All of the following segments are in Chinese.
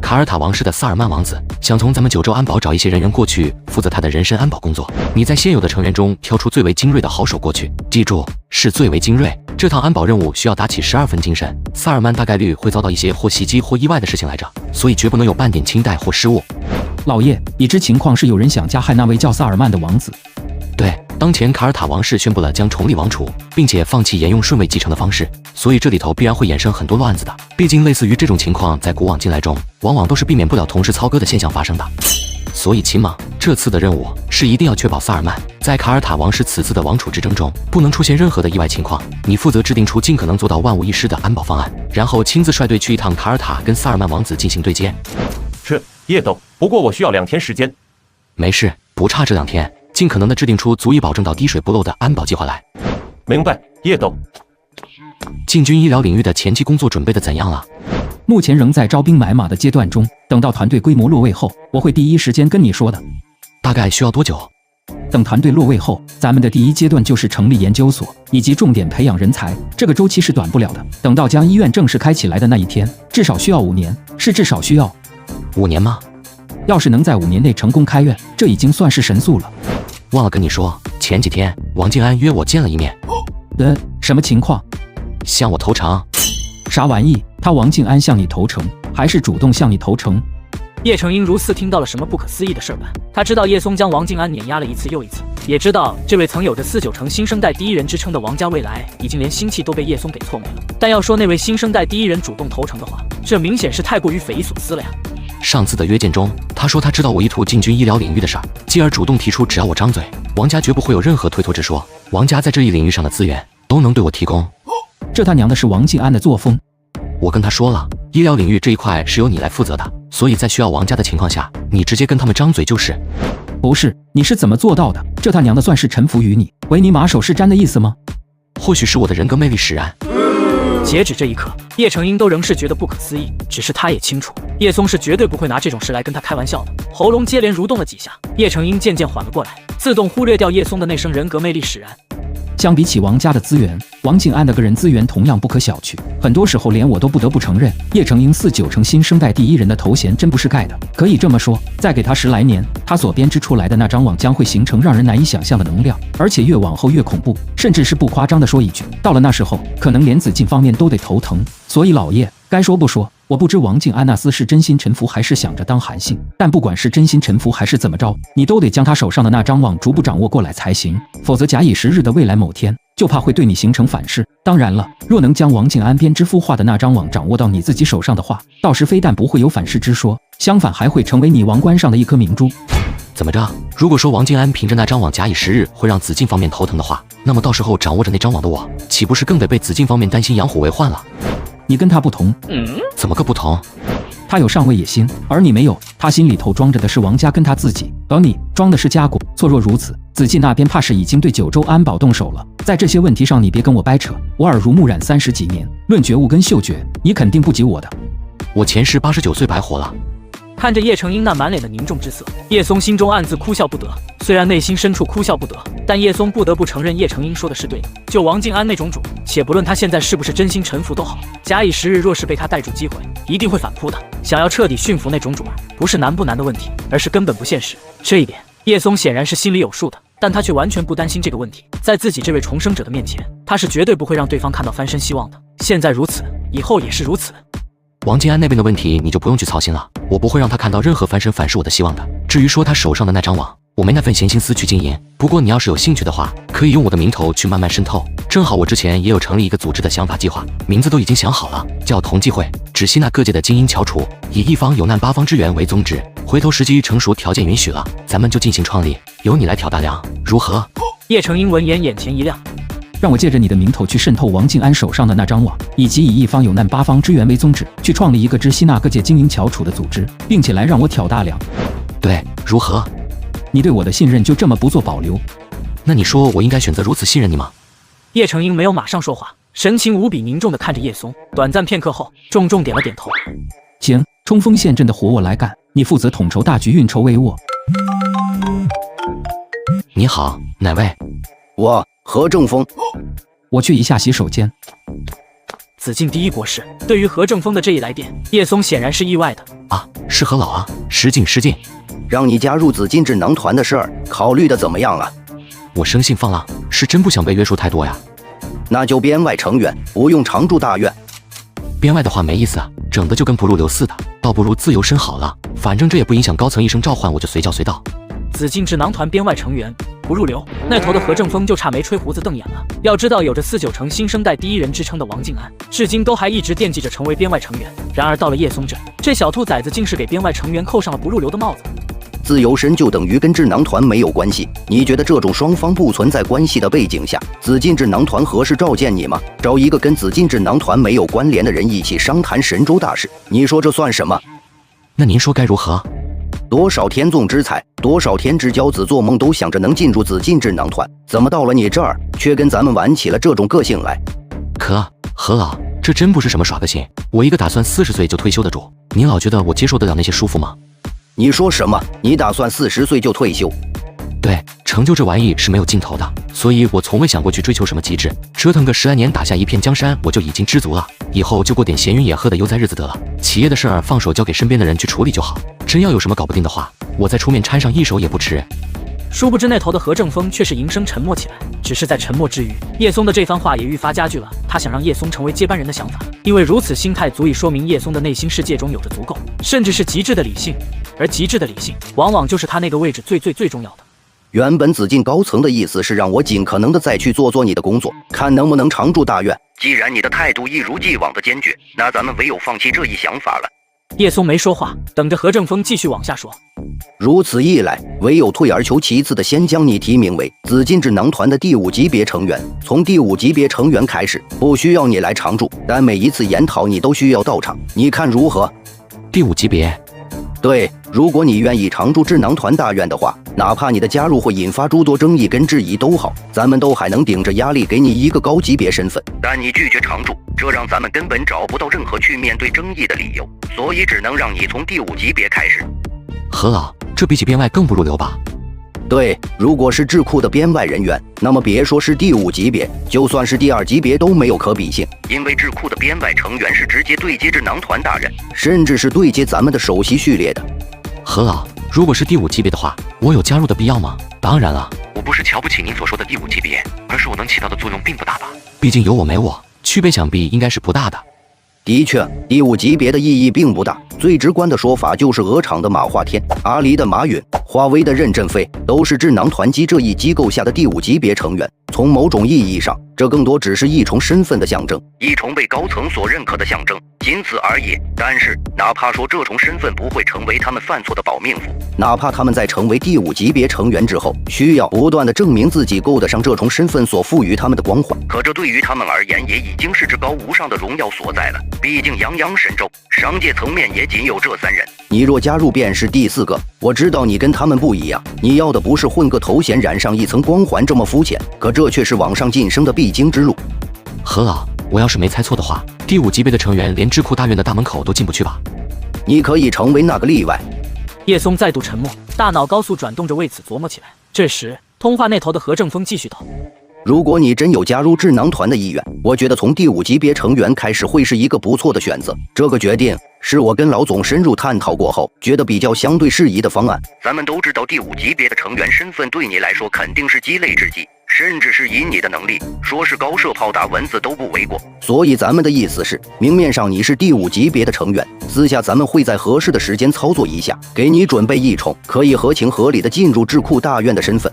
卡尔塔王室的萨尔曼王子想从咱们九州安保找一些人员过去，负责他的人身安保工作。你在现有的成员中挑出最为精锐的好手过去，记住，是最为精锐。这趟安保任务需要打起12分精神。萨尔曼大概率会遭到一些或袭击或意外的事情来着，所以绝不能有半点轻待或失误。老爷，已知情况是有人想加害那位叫萨尔曼的王子。对，当前卡尔塔王室宣布了将重立王储，并且放弃沿用顺位继承的方式，所以这里头必然会衍生很多乱子的。毕竟类似于这种情况，在古往今来中，往往都是避免不了同时操戈的现象发生的。所以秦莽这次的任务是一定要确保萨尔曼在卡尔塔王室此次的王储之争中不能出现任何的意外情况。你负责制定出尽可能做到万无一失的安保方案，然后亲自率队去一趟卡尔塔跟萨尔曼王子进行对接。是，叶斗，不过我需要2天时间。没事，不差这2天，尽可能的制定出足以保证到滴水不漏的安保计划来。明白，叶斗。禁军医疗领域的前期工作准备的怎样了？目前仍在招兵买马的阶段中，等到团队规模落位后，我会第一时间跟你说的。大概需要多久？等团队落位后，咱们的第一阶段就是成立研究所，以及重点培养人才，这个周期是短不了的。等到将医院正式开起来的那一天，至少需要5年，是至少需要。5年吗？要是能在5年内成功开院，这已经算是神速了。忘了跟你说，前几天王静安约我见了一面。什么情况？向我投诚。啥玩意？他王静安向你投诚，还是主动向你投诚？叶成英如似听到了什么不可思议的事般，他知道叶松将王静安碾压了一次又一次，也知道这位曾有着4、9成新生代第一人之称的王家未来，已经连心气都被叶松给挫灭了。但要说那位新生代第一人主动投诚的话，这明显是太过于匪夷所思了呀。上次的约见中，他说他知道我意图进军医疗领域的事儿，继而主动提出只要我张嘴，王家绝不会有任何推脱之说。王家在这一领域上的资源都能对我提供。这他娘的是王静安的作风。我跟他说了，医疗领域这一块是由你来负责的，所以在需要王家的情况下，你直接跟他们张嘴就是。不是，你是怎么做到的？这他娘的算是臣服于你，为你马首是瞻的意思吗？或许是我的人格魅力使然。截止这一刻，叶成英都仍是觉得不可思议，只是他也清楚，叶松是绝对不会拿这种事来跟他开玩笑的。喉咙接连蠕动了几下，叶成英渐渐缓了过来，自动忽略掉叶松的那声人格魅力使然。相比起王家的资源，王静安的个人资源同样不可小觑。很多时候，连我都不得不承认，叶成英4、9成新生代第一人的头衔真不是盖的。可以这么说，再给他10来年，他所编织出来的那张网将会形成让人难以想象的能量，而且越往后越恐怖。甚至是不夸张的说一句，到了那时候，可能连紫禁方面都得头疼。所以老爷，该说不说，我不知王静安那厮是真心臣服还是想着当韩信，但不管是真心臣服还是怎么着，你都得将他手上的那张网逐步掌握过来才行，否则假以时日的未来某天，就怕会对你形成反噬。当然了，若能将王静安编织孵化的那张网掌握到你自己手上的话，到时非但不会有反噬之说，相反还会成为你王冠上的一颗明珠。怎么着？如果说王静安凭着那张网假以时日会让紫禁方面头疼的话，那么到时候掌握着那张网的我，岂不是更得被紫禁方面担心养虎为患了？你跟他不同。怎么个不同？他有上位野心，而你没有。他心里头装着的是王家跟他自己，而你装的是家国。错若如此，紫禁那边怕是已经对9州安保动手了。在这些问题上，你别跟我掰扯。我耳濡目染30几年，论觉悟跟嗅觉，你肯定不及我的。我前世89岁白活了。看着叶成英那满脸的凝重之色，叶松心中暗自哭笑不得。虽然内心深处哭笑不得，但叶松不得不承认叶成英说的是对的。就王静安那种主，且不论他现在是不是真心臣服都好，假以时日，若是被他逮住机会，一定会反扑的。想要彻底驯服那种主儿，不是难不难的问题，而是根本不现实。这一点，叶松显然是心里有数的，但他却完全不担心这个问题。在自己这位重生者的面前，他是绝对不会让对方看到翻身希望的。现在如此，以后也是如此。王静安那边的问题你就不用去操心了，我不会让他看到任何翻身反噬我的希望的。至于说他手上的那张网，我没那份闲心思去经营。不过你要是有兴趣的话，可以用我的名头去慢慢渗透。正好我之前也有成立一个组织的想法计划，名字都已经想好了，叫同济会，只吸纳各界的精英翘楚，以一方有难八方支援为宗旨。回头时机成熟，条件允许了，咱们就进行创立，由你来挑大梁，如何？叶成英闻言眼前一亮。让我借着你的名头去渗透王静安手上的那张网，以及以一方有难八方支援为宗旨，去创立一个支吸纳各界精英翘楚的组织，并且来让我挑大梁。对，如何？你对我的信任就这么不做保留？那你说我应该选择如此信任你吗？叶成英没有马上说话，神情无比凝重地看着叶松，短暂片刻后，重重点了点头。行，冲锋陷阵的活我来干，你负责统筹大局，运筹帷幄。你好，哪位？我何正风。我去一下洗手间。紫禁第一国师。对于何正风的这一来电，叶松显然是意外的。啊，是何老啊，失敬失敬。让你加入紫禁智囊团的事儿，考虑的怎么样了？我生性放浪，是真不想被约束太多呀。那就编外成员，不用常驻大院。编外的话没意思啊，整的就跟不入流似的，倒不如自由身好了。反正这也不影响高层一声召唤，我就随叫随到。紫禁智囊团编外成员不入流，那头的何正风就差没吹胡子瞪眼了。要知道，有着49成新生代第一人之称的王静安，至今都还一直惦记着成为编外成员。然而到了叶松这小兔崽子竟是给编外成员扣上了不入流的帽子。自由身就等于跟智囊团没有关系。你觉得这种双方不存在关系的背景下，紫禁智囊团合适召见你吗？找一个跟紫禁智囊团没有关联的人一起商谈神州大事，你说这算什么？那您说该如何？多少天纵之才，多少天之骄子做梦都想着能进入紫禁智囊团，怎么到了你这儿却跟咱们玩起了这种个性来？可何老，这真不是什么耍个性，我一个打算40岁就退休的主，您老觉得我接受得了那些束缚吗？你说什么？你打算40岁就退休？对，成就这玩意是没有尽头的，所以我从未想过去追求什么极致，折腾个10来年打下一片江山，我就已经知足了。以后就过点闲云野鹤的悠哉日子得了。企业的事儿放手交给身边的人去处理就好，真要有什么搞不定的话，我再出面掺上一手也不迟。殊不知那头的何正风却是营生沉默起来，只是在沉默之余，叶松的这番话也愈发加剧了他想让叶松成为接班人的想法，因为如此心态足以说明叶松的内心世界中有着足够，甚至是极致的理性，而极致的理性往往就是他那个位置最重要的。原本紫禁高层的意思是让我尽可能的再去做你的工作，看能不能常驻大院。既然你的态度一如既往的坚决，那咱们唯有放弃这一想法了。叶松没说话，等着何正风继续往下说。如此一来，唯有退而求其次的先将你提名为紫禁智囊团的第5级别成员。从第5级别成员开始，不需要你来常驻，但每一次研讨你都需要到场，你看如何？第5级别？对，如果你愿意常驻智囊团大院的话，哪怕你的加入会引发诸多争议跟质疑都好，咱们都还能顶着压力给你一个高级别身份。但你拒绝常驻，这让咱们根本找不到任何去面对争议的理由，所以只能让你从第5级别开始。何老，这比起编外更不入流吧？对，如果是智库的编外人员，那么别说是第5级别，就算是第2级别都没有可比性，因为智库的编外成员是直接对接智囊团大人，甚至是对接咱们的首席序列的。何老，如果是第5级别的话，我有加入的必要吗？当然了，我不是瞧不起您所说的第5级别，而是我能起到的作用并不大吧？毕竟有我没我，区别想必应该是不大的。的确，第5级别的意义并不大。最直观的说法就是鹅厂的马化天、阿里的马云、华为的任正非，都是智囊团这一机构下的第5级别成员。从某种意义上，这更多只是一重身份的象征，一重被高层所认可的象征，仅此而已。但是，哪怕说这重身份不会成为他们犯错的保命符，哪怕他们在成为第5级别成员之后，需要不断的证明自己够得上这重身份所赋予他们的光环，可这对于他们而言，也已经是至高无上的荣耀所在了。毕竟泱泱神州，商界层面也仅有这3人。你若加入，便是第4个。我知道你跟他们不一样，你要的不是混个头衔，染上一层光环这么肤浅，可这却是往上晋升的必经之路。何老，我要是没猜错的话，第5级别的成员连智库大院的大门口都进不去吧？你可以成为那个例外。叶松再度沉默，大脑高速转动着，为此琢磨起来。这时，通话那头的何正风继续道：如果你真有加入智囊团的意愿，我觉得从第5级别成员开始会是一个不错的选择。这个决定是我跟老总深入探讨过后，觉得比较相对适宜的方案。咱们都知道，第5级别的成员身份对你来说肯定是鸡肋之极，甚至是以你的能力，说是高射炮打蚊子都不为过。所以咱们的意思是，明面上你是第5级别的成员，私下咱们会在合适的时间操作一下，给你准备一重可以合情合理的进入智库大院的身份。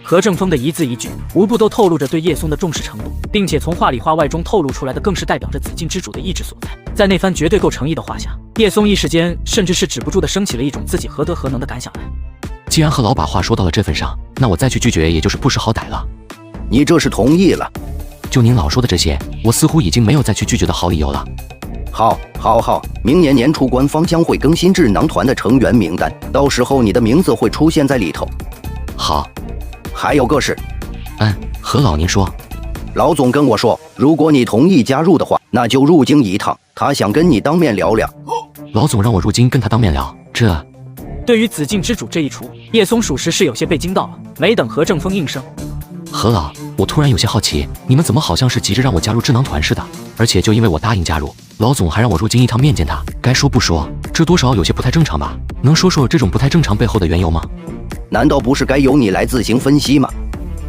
何正风的一字一句，无不都透露着对叶松的重视程度，并且从话里话外中透露出来的，更是代表着紫禁之主的意志所在。在那番绝对够诚意的话下，叶松一时间甚至是止不住的升起了一种自己何德何能的感想来。既然何老把话说到了这份上，那我再去拒绝也就是不识好歹了。你这是同意了？就您老说的这些，我似乎已经没有再去拒绝的好理由了。好，明年年初官方将会更新智囊团的成员名单，到时候你的名字会出现在里头。好。还有个事，何老您说，老总跟我说，如果你同意加入的话，那就入京一趟，他想跟你当面聊聊。老总让我入京跟他当面聊，这对于紫禁之主这一出，叶松属实是有些被惊到了。没等何正风应声，何老，我突然有些好奇，你们怎么好像是急着让我加入智囊团似的？而且就因为我答应加入，老总还让我入京一趟面见他。该说不说，这多少有些不太正常吧？能说说这种不太正常背后的缘由吗？难道不是该由你来自行分析吗？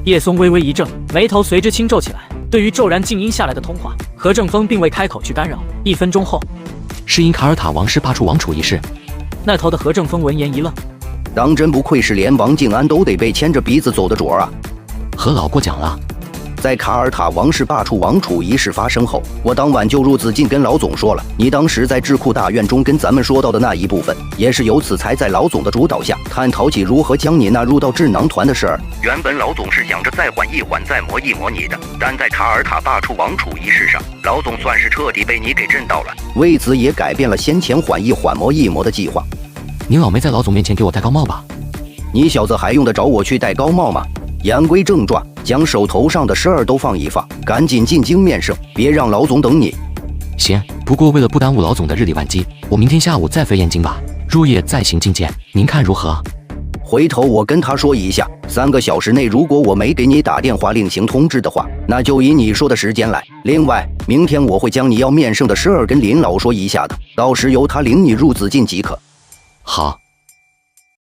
叶松微微一怔，眉头随之轻皱起来。对于骤然静音下来的通话，何正风并未开口去干扰。1分钟后，是因卡尔塔王室罢黜王储一事。那头的何正风闻言一愣，当真不愧是连王静安都得被牵着鼻子走的主儿啊！何老过奖了。在卡尔塔王室罢黜王储一事发生后，我当晚就入紫禁跟老总说了，你当时在智库大院中跟咱们说到的那一部分，也是由此才在老总的主导下探讨起如何将你纳入到智囊团的事儿。原本老总是想着再缓一缓，再磨一磨你的，但在卡尔塔罢黜王储一事上，老总算是彻底被你给震到了，为此也改变了先前缓一缓磨一磨的计划。您老没在老总面前给我戴高帽吧？你小子还用得着我去戴高帽吗？言归正传，将手头上的事儿都放一放，赶紧进京面圣，别让老总等你。行，不过为了不耽误老总的日理万机，我明天下午再飞燕京吧，入夜再行觐见，您看如何？回头我跟他说一下，3个小时内如果我没给你打电话另行通知的话，那就以你说的时间来。另外，明天我会将你要面圣的事儿跟林老说一下的，到时由他领你入紫禁即可。好。